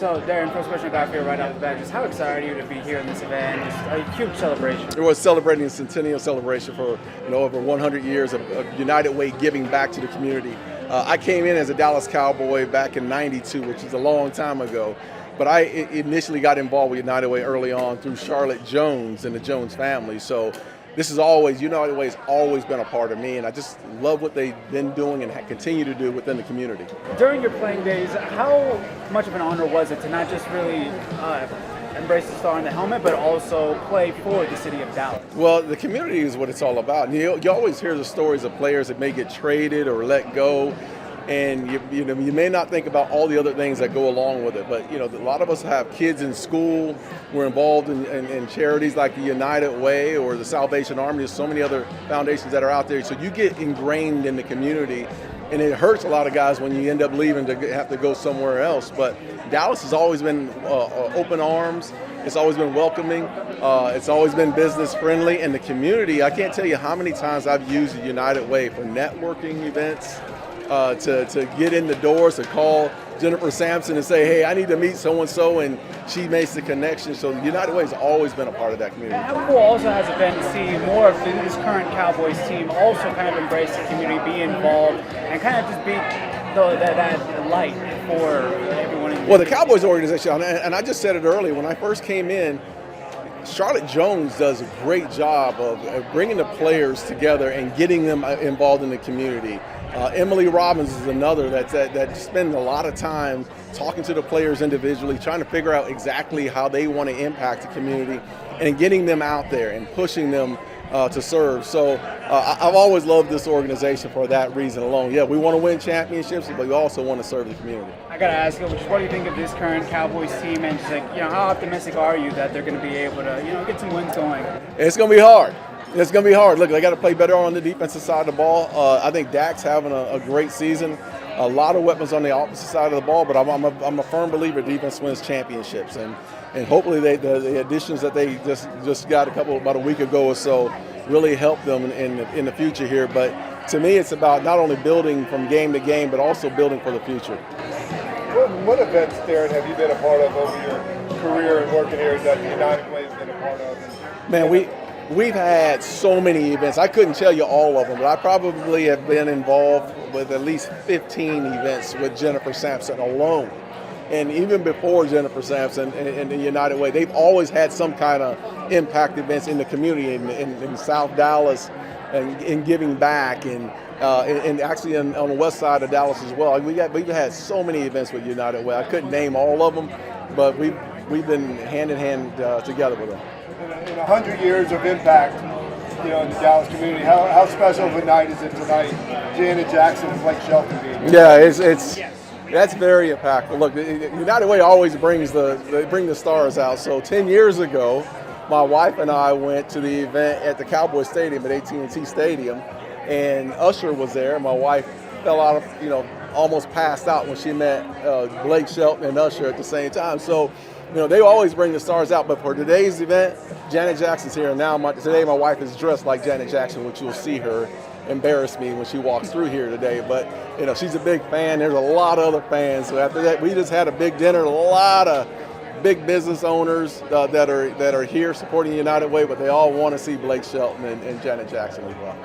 So, Darren, first question I got for you right off the bat, just how excited are you to be here in this event? It's a huge celebration. It was celebrating the Centennial Celebration for over 100 years of United Way giving back to the community. I came in as a Dallas Cowboy back in '92, which is a long time ago. But I initially got involved with United Way early on through Charlotte Jones and the Jones family. So this is always, United Way has always been a part of me, and I just love what they've been doing and continue to do within the community. During your playing days, how much of an honor was it to not just really embrace the star in the helmet, but also play for the city of Dallas? Well, the community is what it's all about. And you always hear the stories of players that may get traded or let go. And you may not think about all the other things that go along with it, but a lot of us have kids in school. We're involved in charities like the United Way or the Salvation Army. There's so many other foundations that are out there. So you get ingrained in the community, and it hurts a lot of guys when you end up leaving to have to go somewhere else. But Dallas has always been open arms. It's always been welcoming. It's always been business friendly, and the community. I can't tell you how many times I've used the United Way for networking events. To get in the doors, to call Jennifer Sampson and say, hey, I need to meet so-and-so, and she makes the connection. So the United Way has always been a part of that community. And how cool also has it been to see more of this current Cowboys team also kind of embrace the community, be involved, and kind of just be that light for everyone in the Well, the Cowboys organization, and I just said it earlier, when I first came in, Charlotte Jones does a great job of bringing the players together and getting them involved in the community. Emily Robbins is another that spends a lot of time talking to the players individually, trying to figure out exactly how they want to impact the community and getting them out there and pushing them to serve. So I've always loved this organization for that reason alone. Yeah, we want to win championships, but we also want to serve the community. I got to ask you, what do you think of this current Cowboys team, and just how optimistic are you that they're going to be able to get some wins going? It's going to be hard. It's going to be hard. Look, they got to play better on the defensive side of the ball. I think Dak's having a great season. A lot of weapons on the opposite side of the ball, but I'm a firm believer defense wins championships, and hopefully the additions that they just got about a week ago or so really help them in the future here. But to me, it's about not only building from game to game, but also building for the future. What events, Darren, have you been a part of over your career and working here that the United Way has been a part of? Man, We've had so many events. I couldn't tell you all of them, but I probably have been involved with at least 15 events with Jennifer Sampson alone. And even before Jennifer Sampson and the United Way, they've always had some kind of impact events in the community in South Dallas and in giving back and actually on the west side of Dallas as well. We've had so many events with United Way. I couldn't name all of them, but we've been hand in hand together with them. In 100 years of impact, in the Dallas community, how special of a night is it tonight? Janet Jackson and Blake Shelton being here. Yeah, that's very impactful. Look, United Way always bring the stars out. So 10 years ago, my wife and I went to the event at the Cowboys Stadium at AT&T Stadium, and Usher was there. My wife fell out of, almost passed out when she met Blake Shelton and Usher at the same time. So. They always bring the stars out, but for today's event, Janet Jackson's here, and now today my wife is dressed like Janet Jackson, which you'll see her embarrass me when she walks through here today. But she's a big fan. There's a lot of other fans. So after that, we just had a big dinner. A lot of big business owners that are here supporting United Way, but they all want to see Blake Shelton and Janet Jackson as well.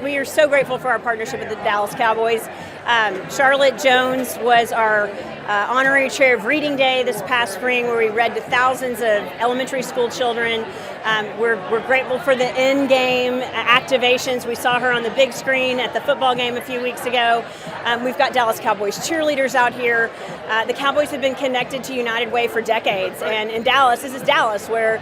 We are so grateful for our partnership with the Dallas Cowboys. Charlotte Jones was our honorary chair of Reading Day this past spring, where we read to thousands of elementary school children. We're grateful for the in-game activations. We saw her on the big screen at the football game a few weeks ago. We've got Dallas Cowboys cheerleaders out here. The Cowboys have been connected to United Way for decades, and in Dallas, this is Dallas, where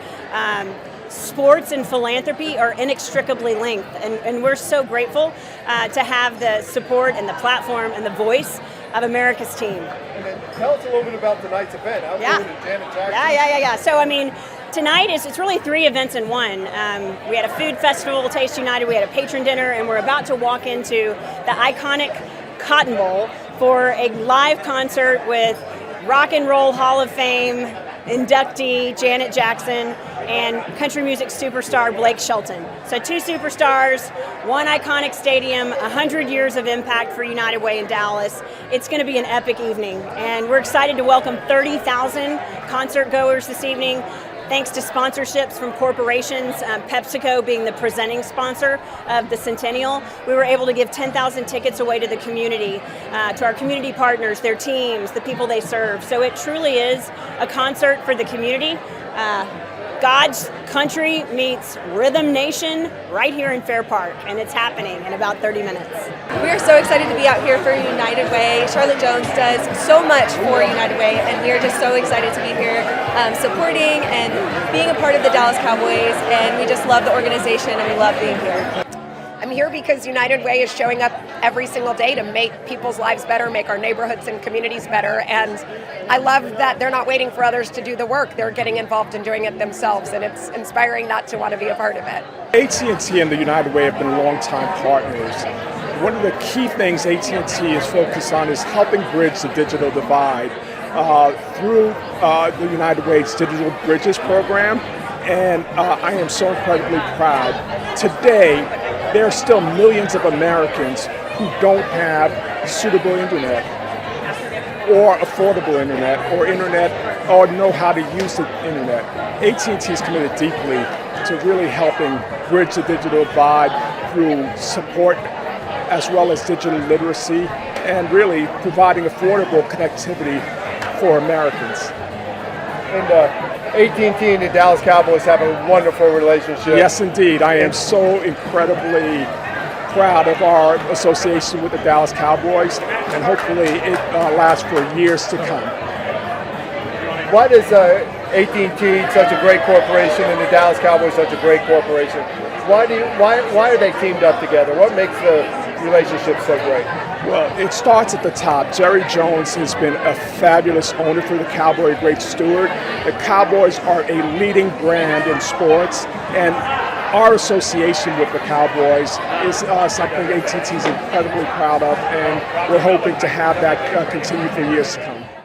sports and philanthropy are inextricably linked, and we're so grateful to have the support and the platform and the voice of America's team. And then tell us a little bit about tonight's event. How Yeah. Janet Jackson? Yeah. So, tonight it's really 3 events in one. We had a food festival, Taste United, we had a patron dinner, and we're about to walk into the iconic Cotton Bowl for a live concert with Rock and Roll Hall of Fame inductee Janet Jackson and country music superstar Blake Shelton. So 2 superstars, 1 iconic stadium, 100 years of impact for United Way in Dallas. It's going to be an epic evening, and we're excited to welcome 30,000 concert goers this evening. Thanks to sponsorships from corporations, PepsiCo being the presenting sponsor of the Centennial, we were able to give 10,000 tickets away to the community, to our community partners, their teams, the people they serve. So it truly is a concert for the community. God's country meets Rhythm Nation right here in Fair Park, and it's happening in about 30 minutes. We are so excited to be out here for United Way. Charlotte Jones does so much for United Way, and we are just so excited to be here supporting and being a part of the Dallas Cowboys, and we just love the organization and we love being here. I'm here because United Way is showing up every single day to make people's lives better, make our neighborhoods and communities better, and I love that they're not waiting for others to do the work. They're getting involved and doing it themselves, and it's inspiring not to want to be a part of it. AT&T and the United Way have been longtime partners. One of the key things AT&T is focused on is helping bridge the digital divide through the United Way's Digital Bridges program, and I am so incredibly proud. Today, there are still millions of Americans who don't have suitable internet or affordable internet or know how to use the internet. AT&T is committed deeply to really helping bridge the digital divide through support as well as digital literacy and really providing affordable connectivity for Americans. And AT&T and the Dallas Cowboys have a wonderful relationship. Yes, indeed. I am so incredibly proud of our association with the Dallas Cowboys, and hopefully it lasts for years to come. Why does AT&T such a great corporation and the Dallas Cowboys such a great corporation? Why are they teamed up together? What makes the relationship so great? Well, it starts at the top. Jerry Jones has been a fabulous owner for the Cowboys, a great steward. The Cowboys are a leading brand in sports, and our association with the Cowboys is something AT&T is incredibly proud of, and we're hoping to have that continue for years to come.